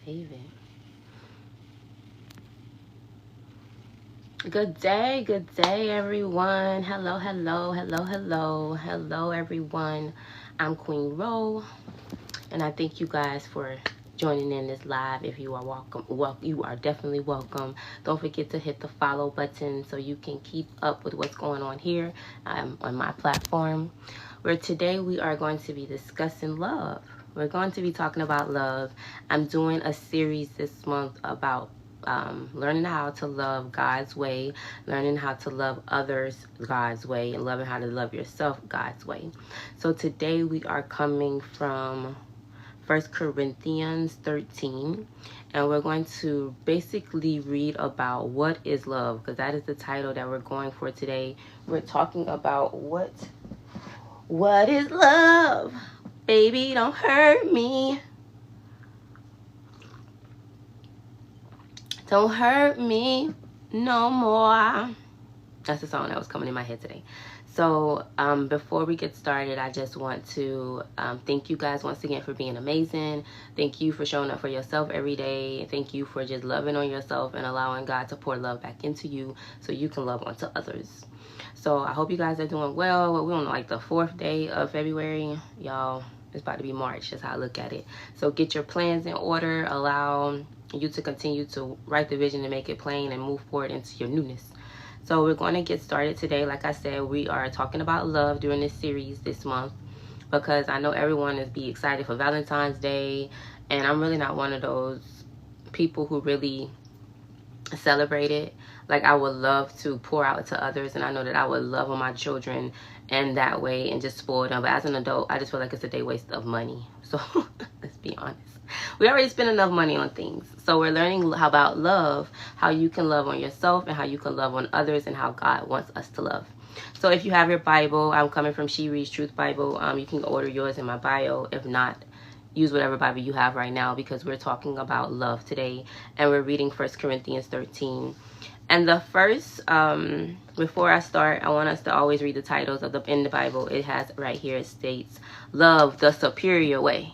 save it. Good day, everyone. Hello, everyone. I'm Queen Ro, and I thank you guys for joining in this live. If you are welcome, you are definitely welcome. Don't forget to hit the follow button so you can keep up with what's going on here on my platform. Where today we are going to be discussing love. We're going to be talking about love. I'm doing a series this month about learning how to love God's way, learning how to love others God's way, and learning how to love yourself God's way. So today we are coming from 1 Corinthians 13, and we're going to basically read about what is love, because that is the title that we're going for today. We're talking about what is love? Baby, don't hurt me. Don't hurt me no more. That's the song that was coming in my head today. So before we get started, I just want to thank you guys once again for being amazing. Thank you for showing up for yourself every day. Thank you for just loving on yourself and allowing God to pour love back into you so you can love onto others. So I hope you guys are doing well. We're on like the 4th day of February. Y'all, it's about to be March. That's how I look at it. So get your plans in order. Allow you to continue to write the vision and make it plain and move forward into your newness. So we're going to get started today. Like I said, we are talking about love during this series this month because I know everyone is be excited for Valentine's Day, and I'm really not one of those people who really celebrate it. Like, I would love to pour out to others, and I know that I would love on my children and that way and just spoil them. But as an adult, I just feel like it's a day waste of money. So let's be honest. We already spend enough money on things. So we're learning about love, how you can love on yourself and how you can love on others and how God wants us to love. So if you have your Bible, I'm coming from She Reads Truth Bible. You can order yours in my bio. If not, use whatever Bible you have right now, because we're talking about love today. And we're reading 1 Corinthians 13. And the first, before I start, I want us to always read the titles in the Bible. It has right here, it states, love the superior way.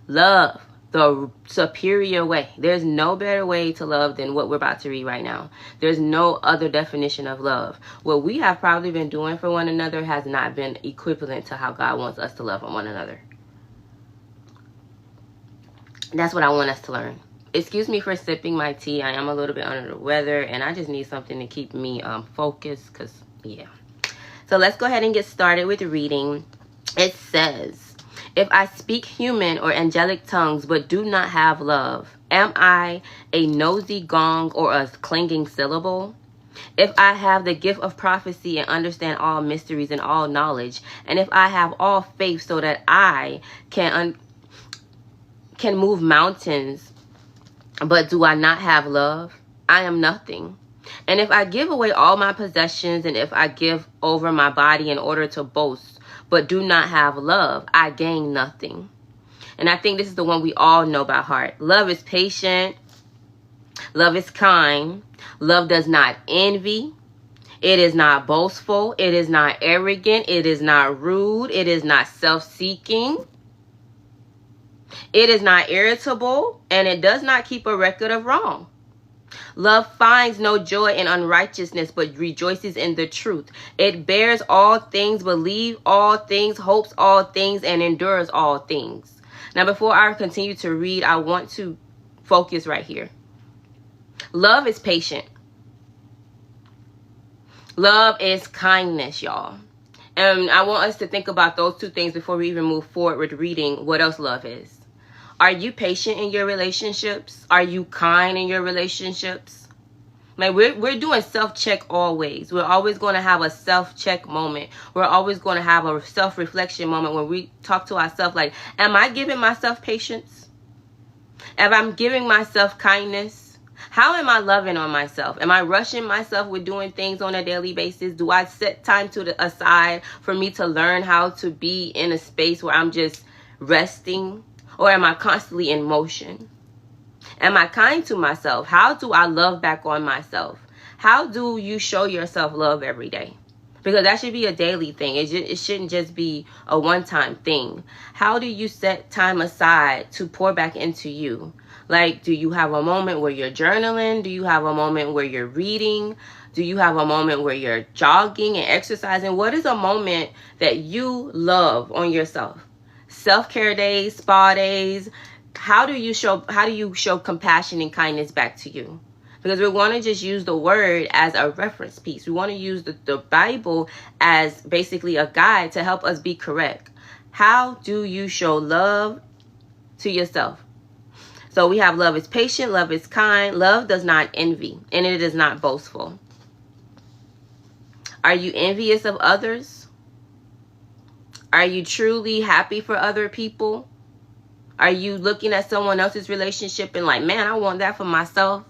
Love the superior way. There's no better way to love than what we're about to read right now. There's no other definition of love. What we have probably been doing for one another has not been equivalent to how God wants us to love on one another. That's what I want us to learn. Excuse me for sipping my tea. I am a little bit under the weather, and I just need something to keep me focused, because, yeah. So let's go ahead and get started with reading. It says, if I speak human or angelic tongues but do not have love, am I a nosy gong or a clanging syllable? If I have the gift of prophecy and understand all mysteries and all knowledge, and if I have all faith so that I can move mountains, but do I not have love, I am nothing. And if I give away all my possessions, and if I give over my body in order to boast, but do not have love, I gain nothing. And I think this is the one we all know by heart. Love is patient. Love is kind. Love does not envy. It is not boastful. It is not arrogant. It is not rude. It is not self-seeking. It is not irritable, and it does not keep a record of wrong. Love finds no joy in unrighteousness, but rejoices in the truth. It bears all things, believes all things, hopes all things, and endures all things. Now, before I continue to read, I want to focus right here. Love is patient. Love is kindness, y'all. And I want us to think about those two things before we even move forward with reading what else love is. Are you patient in your relationships? Are you kind in your relationships? Like, we're doing self-check always. We're always going to have a self-check moment. We're always going to have a self-reflection moment when we talk to ourselves like, am I giving myself patience? Am I giving myself kindness? How am I loving on myself? Am I rushing myself with doing things on a daily basis? Do I set time aside for me to learn how to be in a space where I'm just resting? Or am I constantly in motion? Am I kind to myself? How do I love back on myself? How do you show yourself love every day? Because that should be a daily thing. It shouldn't just be a one-time thing. How do you set time aside to pour back into you? Like, do you have a moment where you're journaling? Do you have a moment where you're reading? Do you have a moment where you're jogging and exercising? What is a moment that you love on yourself? Self-care days, spa days. How do you show compassion and kindness back to you? Because we want to just use the word as a reference piece. We want to use the Bible as basically a guide to help us be correct. How do you show love to yourself? So we have love is patient, love is kind, love does not envy, and it is not boastful. Are you envious of others? Are you truly happy for other people? Are you looking at someone else's relationship and like, man, I want that for myself?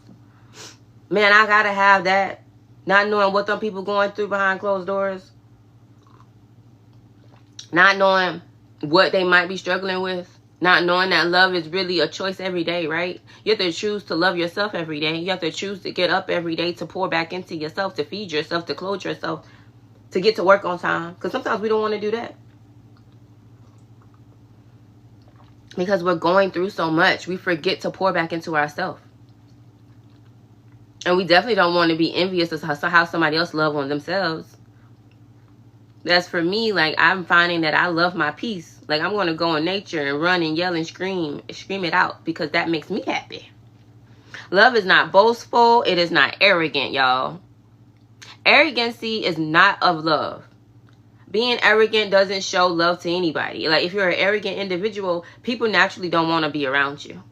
Man, I gotta have that. Not knowing what them people going through behind closed doors. Not knowing what they might be struggling with. Not knowing that love is really a choice every day, right? You have to choose to love yourself every day. You have to choose to get up every day, to pour back into yourself, to feed yourself, to clothe yourself, to get to work on time. Because sometimes we don't want to do that. Because we're going through so much, we forget to pour back into ourselves. And we definitely don't want to be envious of how somebody else loves on themselves. That's for me, like, I'm finding that I love my peace. Like, I'm going to go in nature and run and yell and scream it out, because that makes me happy. Love is not boastful. It is not arrogant, y'all. Arrogancy is not of love. Being arrogant doesn't show love to anybody. Like, if you're an arrogant individual, people naturally don't want to be around you.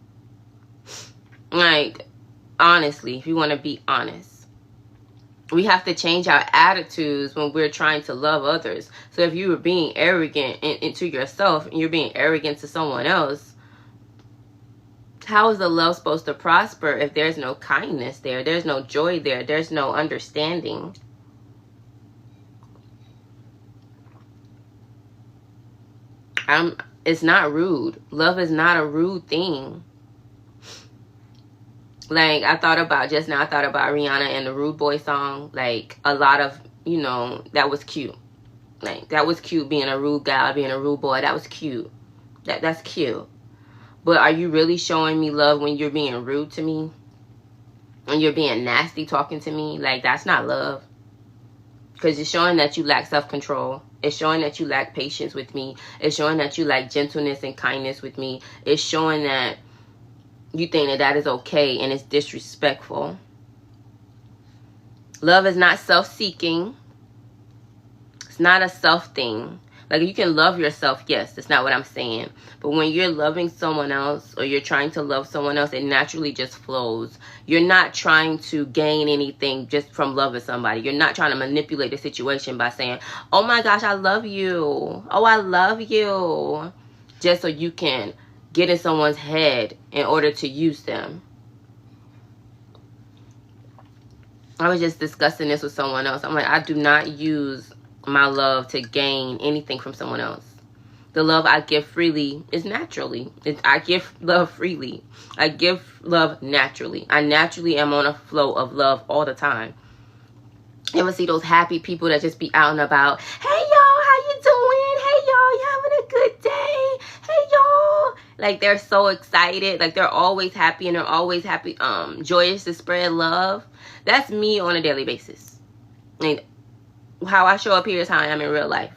Like, honestly, if you want to be honest. We have to change our attitudes when we're trying to love others. So if you were being arrogant into yourself and you're being arrogant to someone else, how is the love supposed to prosper if there's no kindness there? There's no joy there. There's no understanding. It's not rude. Love is not a rude thing. Like, I thought about Rihanna and the Rude Boy song. Like, a lot of, that was cute. Like, that was cute, being a rude guy, being a rude boy. That was cute. That's cute. But are you really showing me love when you're being rude to me? When you're being nasty talking to me? Like, that's not love. Because it's showing that you lack self-control. It's showing that you lack patience with me. It's showing that you lack gentleness and kindness with me. It's showing that you think that is okay and it's disrespectful. Love is not self-seeking. It's not a self thing. Like, you can love yourself, yes, that's not what I'm saying. But when you're loving someone else or you're trying to love someone else, it naturally just flows. You're not trying to gain anything just from loving somebody. You're not trying to manipulate the situation by saying, oh my gosh, I love you. Oh, I love you. Just so you can get in someone's head in order to use them. I was just discussing this with someone else. I'm like, I do not use my love to gain anything from someone else. The love I give freely is naturally. I give love freely. I give love naturally. I naturally am on a flow of love all the time. You ever see those happy people that just be out and about? Hey, y'all, how you doing? Hey, y'all, you having a good day? Hey, y'all. Like, they're so excited. Like, they're always happy, and they're always happy, joyous to spread love. That's me on a daily basis. Like, how I show up here is how I am in real life.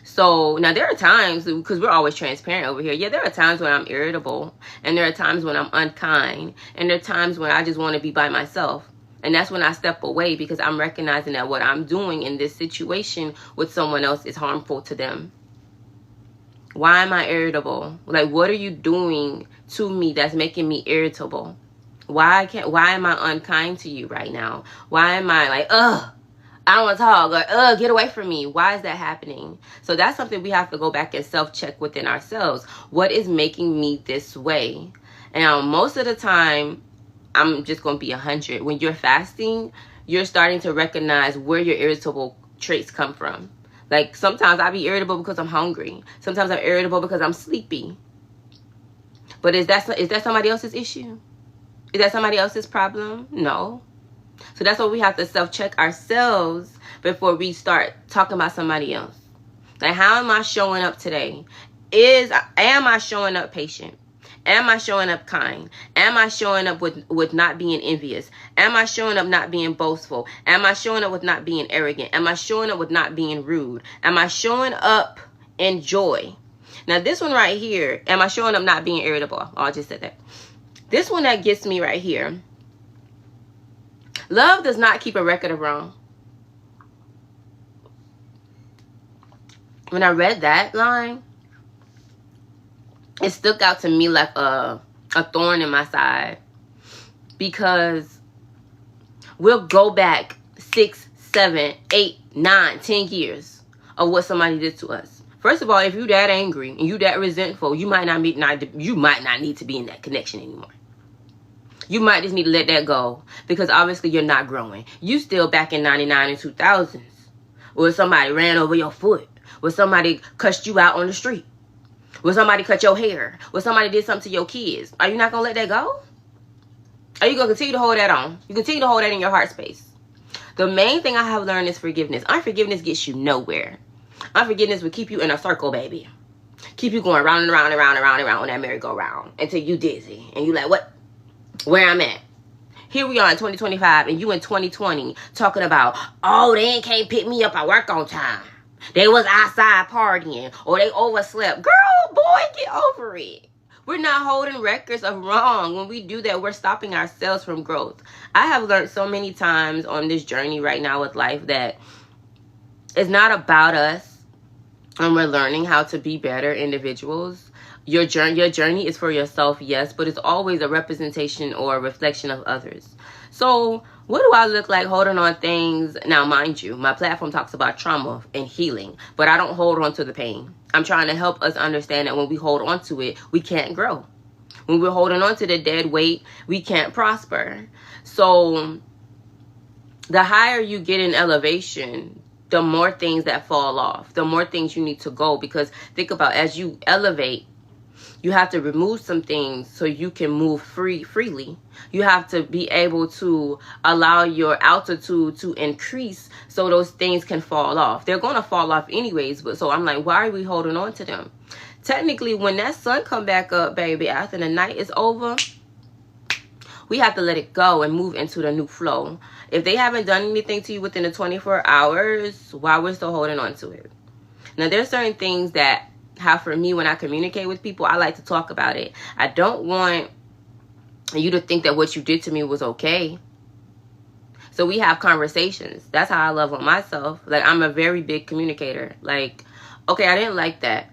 So, now there are times, because we're always transparent over here. Yeah, there are times when I'm irritable, and there are times when I'm unkind, and there are times when I just want to be by myself. And that's when I step away, because I'm recognizing that what I'm doing in this situation with someone else is harmful to them. Why am I irritable? Like, what are you doing to me that's making me irritable? Why am I unkind to you right now? Why am I like, I don't want to talk, or get away from me? Why is that happening? So that's something we have to go back and self-check within ourselves. What is making me this way? And most of the time, I'm just going to be 100. When you're fasting, you're starting to recognize where your irritable traits come from. Like, sometimes I be irritable because I'm hungry. Sometimes I'm irritable because I'm sleepy. But is that somebody else's issue? Is that somebody else's problem? No. So that's why we have to self-check ourselves before we start talking about somebody else. Like, how am I showing up today? Am I showing up patient? Am I showing up kind? Am I showing up with not being envious? Am I showing up not being boastful? Am I showing up with not being arrogant? Am I showing up with not being rude? Am I showing up in joy? Now, this one right here, am I showing up not being irritable? Oh, I just said that. This one that gets me right here. Love does not keep a record of wrong. When I read that line, it stuck out to me like a thorn in my side, because we'll go back 6, 7, 8, 9, 10 years of what somebody did to us. First of all, if you that angry and you that resentful, you might not need to be in that connection anymore. You might just need to let that go, because obviously you're not growing. You still back in 99 and 2000s, where somebody ran over your foot, where somebody cussed you out on the street, where somebody cut your hair, where somebody did something to your kids. Are you not going to let that go? Are you going to continue to hold that on? You continue to hold that in your heart space. The main thing I have learned is forgiveness. Unforgiveness gets you nowhere. Unforgiveness will keep you in a circle, baby. Keep you going round and around and around and around and around on that merry-go-round until you dizzy. And you like, what? Where I'm at. Here we are in 2025 and you in 2020 talking about, oh, they can't pick me up. I work on time. They was outside partying, or they overslept. Girl, boy, get over it. We're not holding records of wrong. When we do that, we're stopping ourselves from growth. I have learned so many times on this journey right now with life that it's not about us, and we're learning how to be better individuals. Your journey is for yourself, yes, but it's always a representation or a reflection of others. So what do I look like holding on things? Now, mind you, my platform talks about trauma and healing, but I don't hold on to the pain. I'm trying to help us understand that when we hold on to it, we can't grow. When we're holding on to the dead weight, we can't prosper. So the higher you get in elevation, the more things that fall off, the more things you need to go. Because think about, as you elevate, you have to remove some things so you can move freely. You have to be able to allow your altitude to increase so those things can fall off. They're going to fall off anyways, but so I'm like, why are we holding on to them? Technically, when that sun come back up, baby, after the night is over, we have to let it go and move into the new flow. If they haven't done anything to you within the 24 hours, why we're still holding on to it? Now, there's certain things that for me, when I communicate with people, I like to talk about it. I don't want you to think that what you did to me was okay. So we have conversations. That's how I love on myself. Like, I'm a very big communicator. Like, okay, I didn't like that.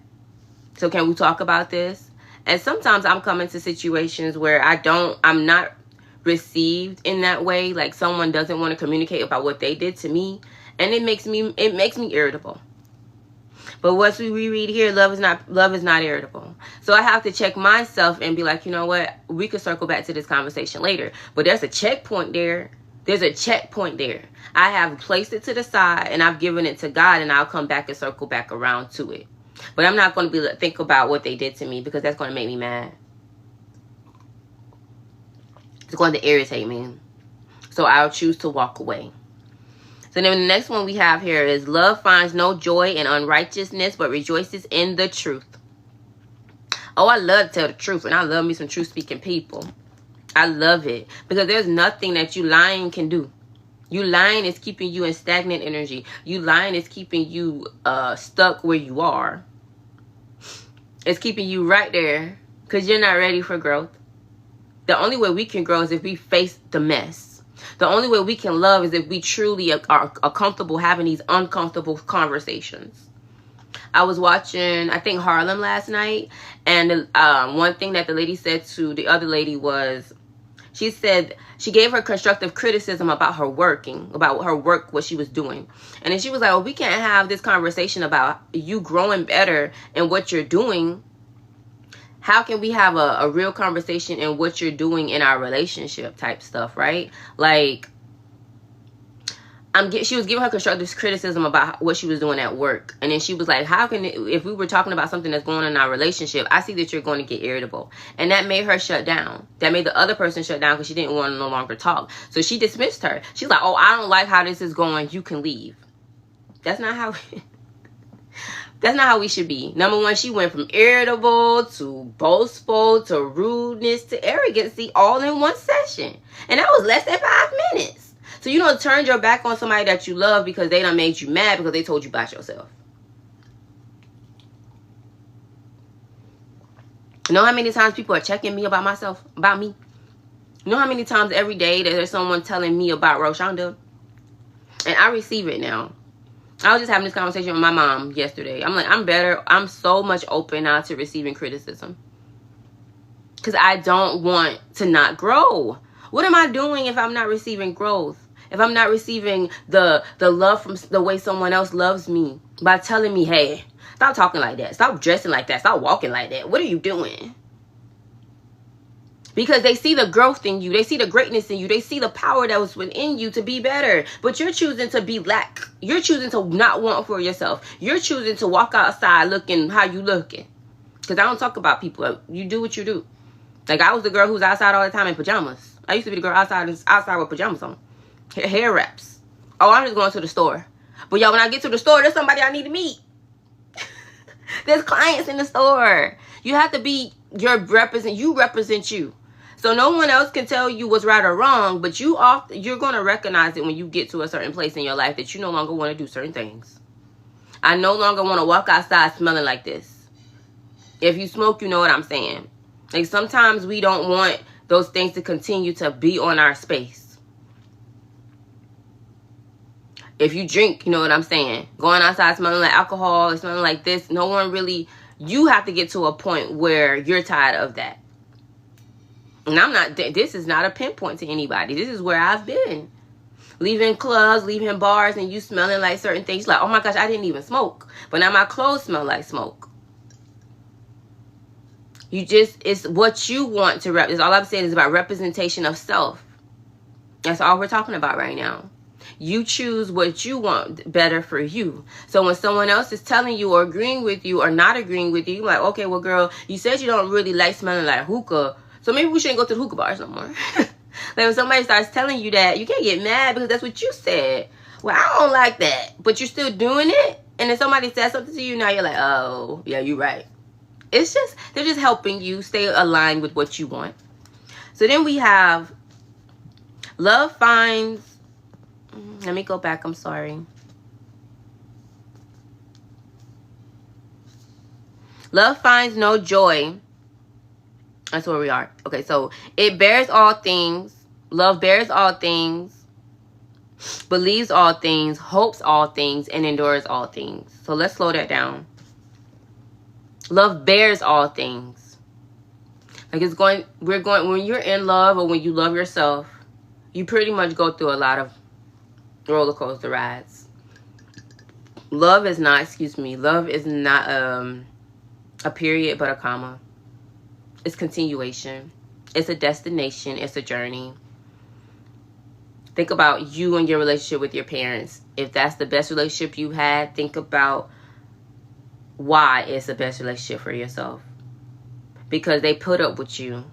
So can we talk about this? And sometimes I'm coming to situations where I'm not received in that way. Like, someone doesn't want to communicate about what they did to me. And it makes me irritable. But once we reread here, love is not irritable. So I have to check myself and be like, you know what? We could circle back to this conversation later. But there's a checkpoint there. There's a checkpoint there. I have placed it to the side and I've given it to God, and I'll come back and circle back around to it. But I'm not going to think about what they did to me, because that's going to make me mad. It's going to irritate me. So I'll choose to walk away. So then the next one we have here is, love finds no joy in unrighteousness, but rejoices in the truth. Oh, I love to tell the truth, and I love me some truth-speaking people. I love it, because there's nothing that you lying can do. You lying is keeping you in stagnant energy. You lying is keeping you stuck where you are. It's keeping you right there because you're not ready for growth. The only way we can grow is if we face the mess. The only way we can love is if we truly are comfortable having these uncomfortable conversations. I was watching, I think, Harlem last night. And one thing that the lady said to the other lady was, she said she gave her constructive criticism about her work, what she was doing. And then she was like, well, we can't have this conversation about you growing better and what you're doing. How can we have a real conversation in what you're doing in our relationship type stuff, right? Like, she was giving her constructive criticism about what she was doing at work. And then she was like, how can if we were talking about something that's going on in our relationship, I see that you're going to get irritable. And that made her shut down. That made the other person shut down because she didn't want to no longer talk. So she dismissed her. She's like, oh, I don't like how this is going. You can leave. That's not how that's not how we should be. Number one, she went from irritable to boastful to rudeness to arrogancy all in one session. And that was less than 5 minutes. So you don't turn your back on somebody that you love because they done made you mad because they told you about yourself. You know how many times people are checking me about myself, about me? You know how many times every day that there's someone telling me about Roshonda? And I receive it now. I was just having this conversation with my mom yesterday. I'm like, I'm better. I'm so much open now to receiving criticism. Because I don't want to not grow. What am I doing if I'm not receiving growth? If I'm not receiving the love from the way someone else loves me by telling me, hey, stop talking like that. Stop dressing like that. Stop walking like that. What are you doing? Because they see the growth in you. They see the greatness in you. They see the power that was within you to be better. But you're choosing to be lack. You're choosing to not want for yourself. You're choosing to walk outside looking how you looking. Because I don't talk about people. You do what you do. Like I was the girl who's outside all the time in pajamas. I used to be the girl outside with pajamas on. Hair wraps. Oh, I'm just going to the store. But y'all, when I get to the store, there's somebody I need to meet. There's clients in the store. You have to be you represent you. So no one else can tell you what's right or wrong, but you're going to recognize it when you get to a certain place in your life that you no longer want to do certain things. I no longer want to walk outside smelling like this. If you smoke, you know what I'm saying. Like sometimes we don't want those things to continue to be on our space. If you drink, you know what I'm saying. Going outside smelling like alcohol or smelling like this, no one really, you have to get to a point where you're tired of that. And this is not a pinpoint to anybody. This is where I've been. Leaving clubs, leaving bars, and you smelling like certain things. Like, oh my gosh, I didn't even smoke. But now my clothes smell like smoke. It's what you want to rep. All I'm saying is about representation of self. That's all we're talking about right now. You choose what you want better for you. So when someone else is telling you or agreeing with you or not agreeing with you, you're like, okay, well, girl, you said you don't really like smelling like hookah. So maybe we shouldn't go to the hookah bars no more. Like when somebody starts telling you that, you can't get mad because that's what you said. Well, I don't like that. But you're still doing it. And then somebody says something to you, now you're like, oh, yeah, you're right. It's just, they're just helping you stay aligned with what you want. So then we have love finds. Let me go back. I'm sorry. Love finds no joy. That's where we are. Okay, so it bears all things. Love bears all things. Believes all things. Hopes all things. And endures all things. So let's slow that down. Love bears all things. Like when you're in love or when you love yourself, you pretty much go through a lot of roller coaster rides. Love is not a period but a comma. It's continuation. It's a destination. It's a journey. Think about you and your relationship with your parents. If that's the best relationship you had, think about why it's the best relationship for yourself. Because they put up with you.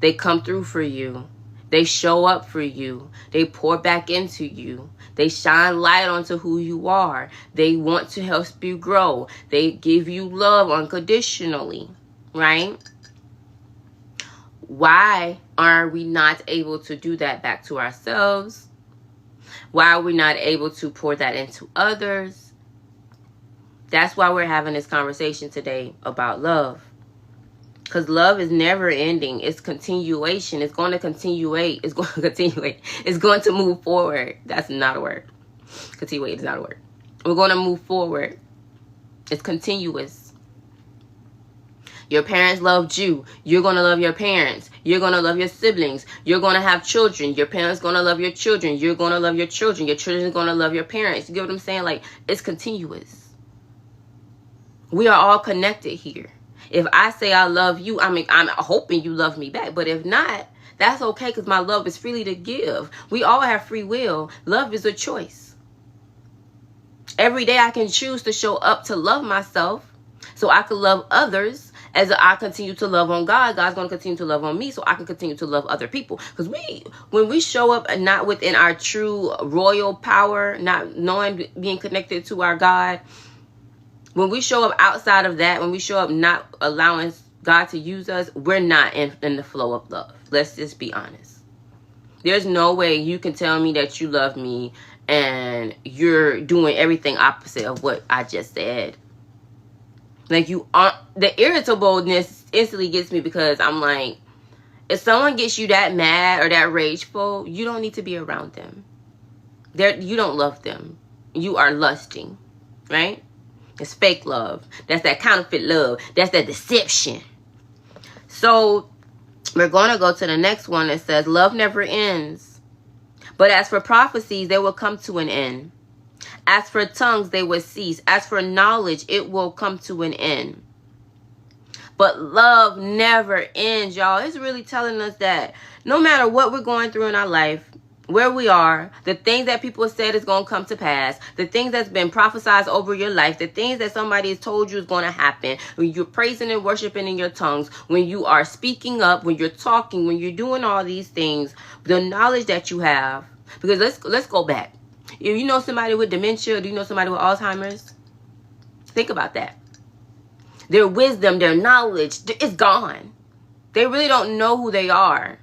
They come through for you. They show up for you. They pour back into you. They shine light onto who you are. They want to help you grow. They give you love unconditionally, right? Why are we not able to do that back to ourselves? Why are we not able to pour that into others? That's why we're having this conversation today about love. Because love is never ending. It's continuation. It's going to continuate. It's going to continuate. It's going to move forward. That's not a word. Continuate is not a word. We're going to move forward. It's continuous. Your parents loved you. You're going to love your parents. You're going to love your siblings. You're going to have children. Your parents going to love your children. You're going to love your children. Your children are going to love your parents. You get what I'm saying? Like, it's continuous. We are all connected here. If I say I love you, I'm hoping you love me back. But if not, that's okay, because my love is freely to give. We all have free will. Love is a choice. Every day I can choose to show up to love myself so I can love others. As I continue to love on God, God's going to continue to love on me so I can continue to love other people. Because when we show up and not within our true royal power, not knowing, being connected to our God, when we show up outside of that, when we show up not allowing God to use us, we're not in the flow of love. Let's just be honest. There's no way you can tell me that you love me and you're doing everything opposite of what I just said. Like, you aren't. The irritableness instantly gets me, because I'm like, if someone gets you that mad or that rageful, you don't need to be around them. You don't love them. You are lusting, right? It's fake love. That's that counterfeit love. That's that deception. So we're going to go to the next one that says, love never ends. But as for prophecies, they will come to an end. As for tongues, they will cease. As for knowledge, it will come to an end. But love never ends, y'all. It's really telling us that no matter what we're going through in our life, where we are, the things that people said is going to come to pass, the things that's been prophesied over your life, the things that somebody has told you is going to happen, when you're praising and worshiping in your tongues, when you are speaking up, when you're talking, when you're doing all these things, the knowledge that you have. Because let's go back. If you know somebody with dementia, do you know somebody with Alzheimer's? Think about that. Their wisdom, their knowledge, it's gone. They really don't know who they are.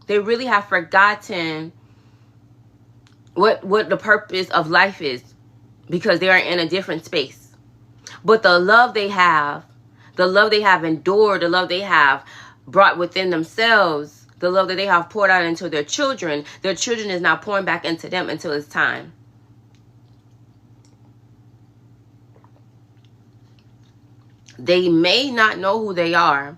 They really have forgotten what the purpose of life is, because they are in a different space. But the love they have endured, the love they have brought within themselves, the love that they have poured out into their children is now pouring back into them until it's time. They may not know who they are.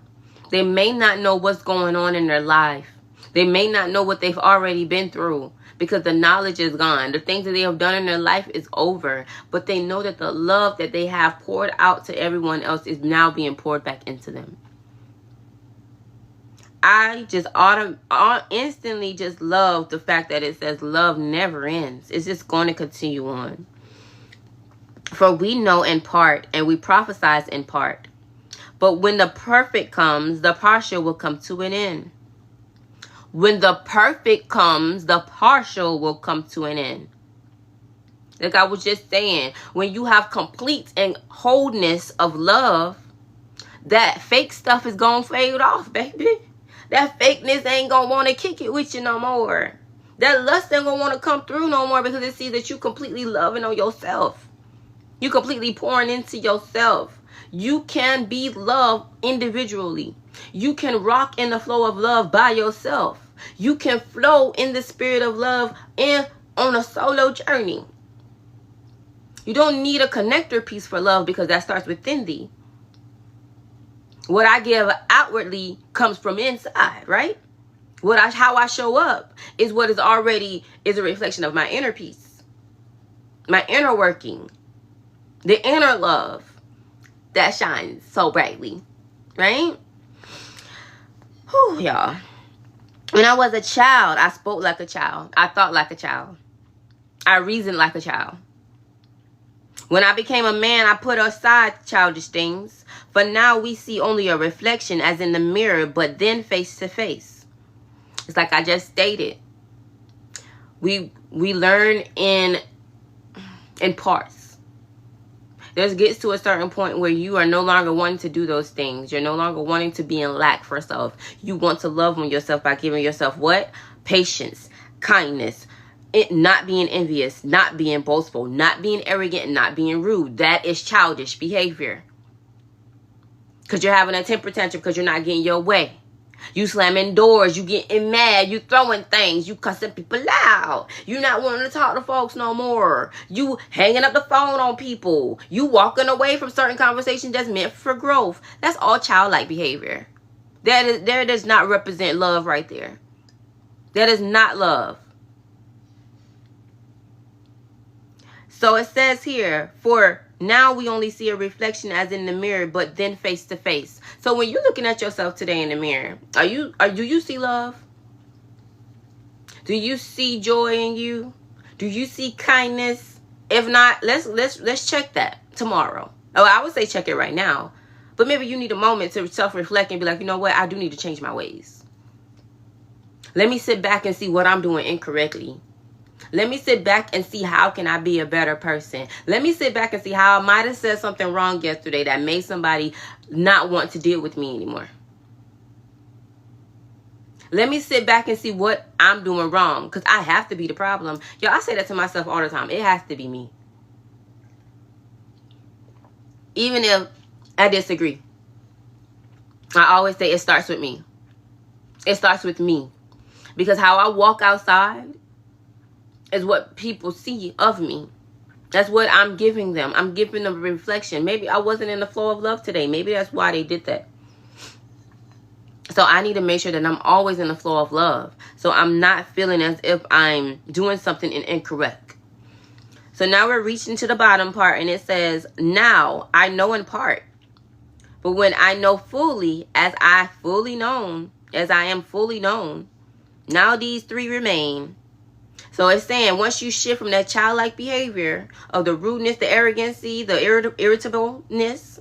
They may not know what's going on in their life. They may not know what they've already been through, because the knowledge is gone. The things that they have done in their life is over. But they know that the love that they have poured out to everyone else is now being poured back into them. I just instantly just love the fact that it says love never ends. It's just going to continue on. For we know in part, and we prophesize in part. But when the perfect comes, the partial will come to an end. When the perfect comes, the partial will come to an end. Like I was just saying, when you have complete and wholeness of love, that fake stuff is going to fade off, baby. That fakeness ain't going to want to kick it with you no more. That lust ain't going to want to come through no more, because it sees that you completely loving on yourself. You completely pouring into yourself. You can be loved individually. You can rock in the flow of love by yourself. You can flow in the spirit of love and on a solo journey. You don't need a connector piece for love, because that starts within thee. What I give outwardly comes from inside, right? How I show up is what is already is a reflection of my inner peace, my inner working, the inner love that shines so brightly, right? Whew, y'all. When I was a child, I spoke like a child. I thought like a child. I reasoned like a child. When I became a man, I put aside childish things. But now we see only a reflection as in the mirror, but then face to face. It's like I just stated. We learn in parts. There gets to a certain point where you are no longer wanting to do those things. You're no longer wanting to be in lack for self. You want to love on yourself by giving yourself what? Patience, kindness, not being envious, not being boastful, not being arrogant, not being rude. That is childish behavior. Because you're having a temper tantrum because you're not getting your way. You slamming doors, you getting mad, you throwing things, you cussing people out. You not wanting to talk to folks no more. You hanging up the phone on people. You walking away from certain conversations that's meant for growth. That's all childlike behavior. That does not represent love right there. That is not love. So it says here, for Now we only see a reflection as in the mirror, but then face to face. So when you're looking at yourself today in the mirror, do you see love? Do you see joy in you? Do you see kindness? If not, let's check that tomorrow. Oh, I would say check it right now. But maybe you need a moment to self-reflect and be like, you know what? I do need to change my ways. Let me sit back and see what I'm doing incorrectly. Let me sit back and see how can I be a better person. Let me sit back and see how I might have said something wrong yesterday that made somebody not want to deal with me anymore. Let me sit back and see what I'm doing wrong, because I have to be the problem. Yo, I say that to myself all the time. It has to be me. Even if I disagree, I always say it starts with me. It starts with me. Because how I walk outside is what people see of me. That's what I'm giving them. I'm giving them a reflection. Maybe I wasn't in the flow of love today. Maybe that's why they did that. So I need to make sure that I'm always in the flow of love. So I'm not feeling as if I'm doing something incorrect. So now we're reaching to the bottom part, and it says, now I know in part. But when I know fully, as I am fully known, now these three remain. So it's saying once you shift from that childlike behavior of the rudeness, the arrogancy, the irritableness,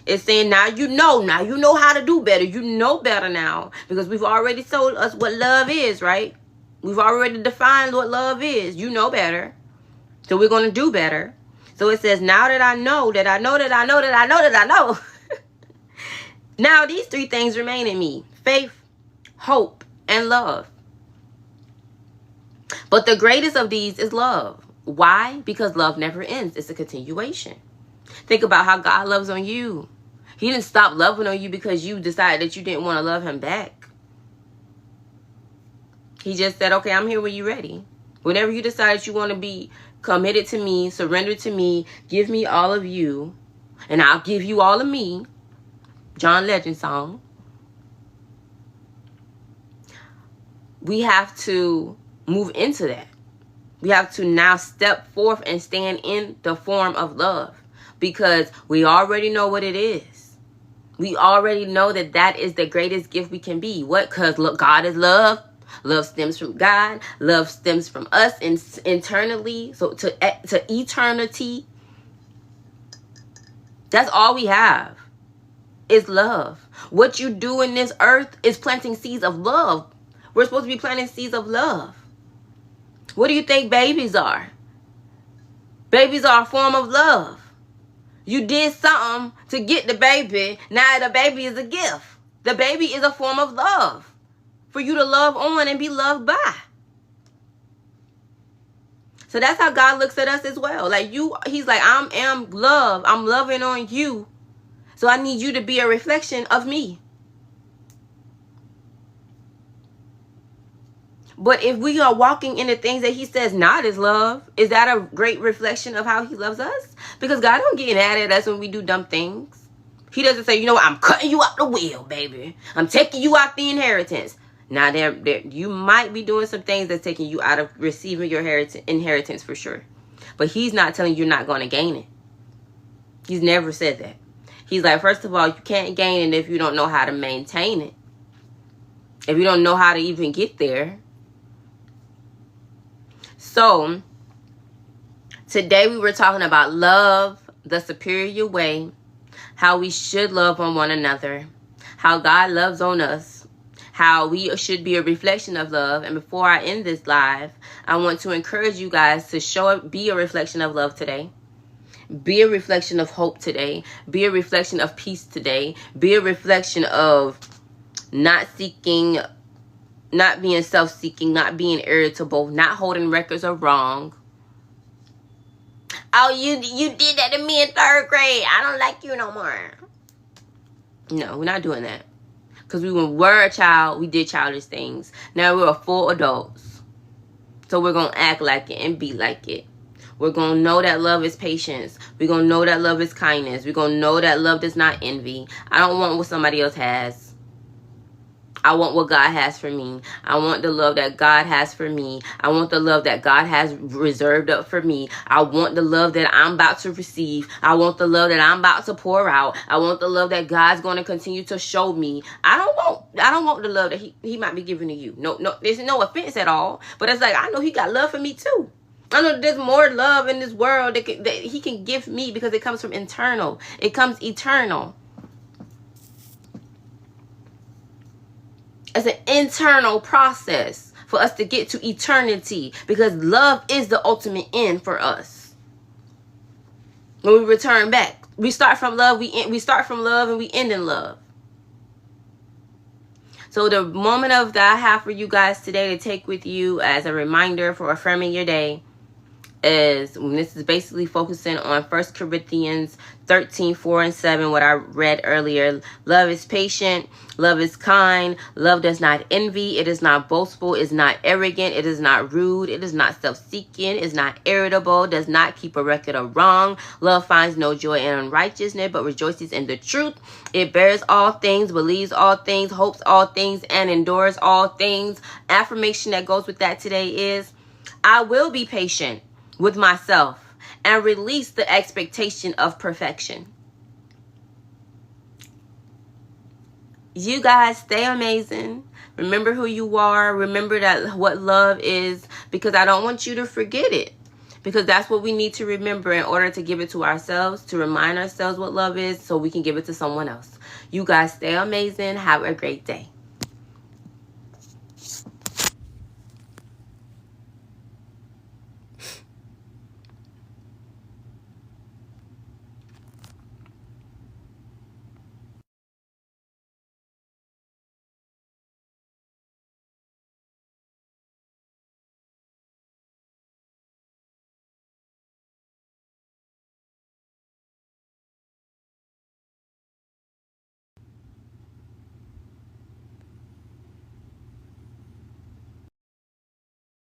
it's saying now you know how to do better. You know better now, because we've already told us what love is, right? We've already defined what love is. You know better. So we're going to do better. So it says, now that I know, now these three things remain in me: faith, hope, and love. But the greatest of these is love. Why? Because love never ends. It's a continuation. Think about how God loves on you. He didn't stop loving on you because you decided that you didn't want to love him back. He just said, okay, I'm here when you're ready. Whenever you decide you want to be committed to me, surrender to me, give me all of you, and I'll give you all of me. John Legend song. We have to move into that. We have to now step forth and stand in the form of love, because we already know what it is. We already know that that is the greatest gift we can be. What? Because look, God is love. Love stems from God. Love stems from us internally. So to eternity. That's all we have is love. What you do in this earth is planting seeds of love. We're supposed to be planting seeds of love. What do you think babies are? Babies are a form of love. You did something to get the baby. Now the baby is a gift. The baby is a form of love for you to love on and be loved by. So that's how God looks at us as well. Like he's like, I am love. I'm loving on you. So I need you to be a reflection of me. But if we are walking in the things that he says not is love, is that a great reflection of how he loves us? Because God don't get mad at us when we do dumb things. He doesn't say, you know what, I'm cutting you out the will, baby. I'm taking you out the inheritance. Now, you might be doing some things that's taking you out of receiving your inheritance for sure. But he's not telling you you're not going to gain it. He's never said that. He's like, first of all, you can't gain it if you don't know how to maintain it. If you don't know how to even get there. So, today we were talking about love, the superior way, how we should love on one another, how God loves on us, how we should be a reflection of love. And before I end this live, I want to encourage you guys to be a reflection of love today. Be a reflection of hope today. Be a reflection of peace today. Be a reflection of not seeking, not being self-seeking, not being irritable, not holding records of wrong. Oh, you did that to me in 3rd grade. I don't like you no more. No, we're not doing that. Because when we were a child, we did childish things. Now we're full adults. So we're going to act like it and be like it. We're going to know that love is patience. We're going to know that love is kindness. We're going to know that love does not envy. I don't want what somebody else has. I want what God has for me. I want the love that God has for me. I want the love that God has reserved up for me. I want the love that I'm about to receive. I want the love that I'm about to pour out. I want the love that God's going to continue to show me. I don't want the love that he might be giving to you. No, there's no offense at all. But it's like, I know he got love for me too. I know there's more love in this world that he can give me, because it comes from internal. It comes eternal. It's an internal process for us to get to eternity, because love is the ultimate end for us. When we return back, we start from love, we start from love, and we end in love. So the moment of that I have for you guys today to take with you as a reminder for affirming your day is, this is basically focusing on 1 Corinthians 13, 4 and 7, what I read earlier. Love is patient. Love is kind. Love does not envy. It is not boastful. It is not arrogant. It is not rude. It is not self-seeking. It is not irritable. Does not keep a record of wrong. Love finds no joy in unrighteousness, but rejoices in the truth. It bears all things, believes all things, hopes all things, and endures all things. Affirmation that goes with that today is, I will be patient with myself and release the expectation of perfection. You guys stay amazing. Remember who you are. Remember that what love is, because I don't want you to forget it, because that's what we need to remember in order to give it to ourselves, to remind ourselves what love is, so we can give it to someone else. You guys stay amazing. Have a great day.